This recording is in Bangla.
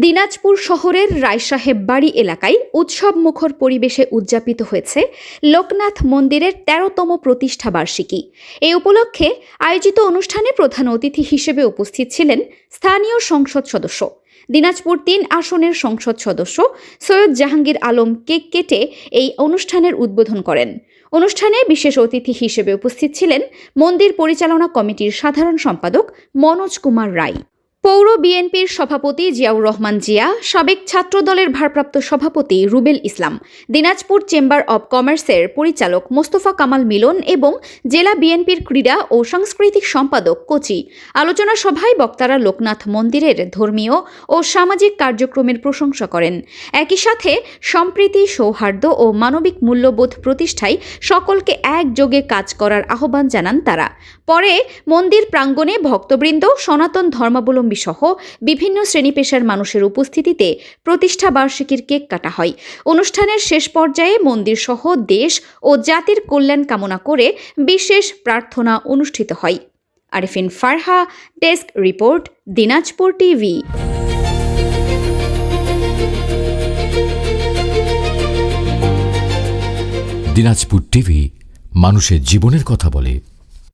দিনাজপুর শহরের রায়সাহেব বাড়ি এলাকায় উৎসবমুখর পরিবেশে উদযাপিত হয়েছে লোকনাথ মন্দিরের ১৩তম প্রতিষ্ঠা বার্ষিকী। এই উপলক্ষে আয়োজিত অনুষ্ঠানে প্রধান অতিথি হিসেবে উপস্থিত ছিলেন স্থানীয় সংসদ সদস্য, দিনাজপুর ৩ আসনের সংসদ সদস্য সৈয়দ জাহাঙ্গীর আলম কেক কেটে এই অনুষ্ঠানের উদ্বোধন করেন। অনুষ্ঠানে বিশেষ অতিথি হিসেবে উপস্থিত ছিলেন মন্দির পরিচালনা কমিটির সাধারণ সম্পাদক মনোজ কুমার রায়, পৌর বিএনপির সভাপতি জিয়াউর রহমান জিয়া, সাবেক ছাত্রদলের ভারপ্রাপ্ত সভাপতি রুবেল ইসলাম, দিনাজপুর চেম্বার অব কমার্সের পরিচালক মোস্তফা কামাল মিলন এবং জেলা বিএনপির ক্রীড়া ও সাংস্কৃতিক সম্পাদক কোচি। আলোচনা সভায় বক্তারা লোকনাথ মন্দিরের ধর্মীয় ও সামাজিক কার্যক্রমের প্রশংসা করেন। একই সাথে সম্প্রীতি, সৌহার্দ্য ও মানবিক মূল্যবোধ প্রতিষ্ঠায় সকলকে একযোগে কাজ করার আহ্বান জানান তারা। পরে মন্দির প্রাঙ্গণে ভক্তবৃন্দ, সনাতন ধর্মাবলম্বী সহ বিভিন্ন শ্রেণী পেশার মানুষের উপস্থিতিতে প্রতিষ্ঠা বার্ষিকীর কেক কাটা হয়। অনুষ্ঠানের শেষ পর্যায়ে মন্দির সহ দেশ ও জাতির কল্যাণ কামনা করে বিশেষ প্রার্থনা অনুষ্ঠিত হয়। Arifin Farha, desk report, Dinajpur TV. Dinajpur TV মানুষের জীবনের কথা বলে।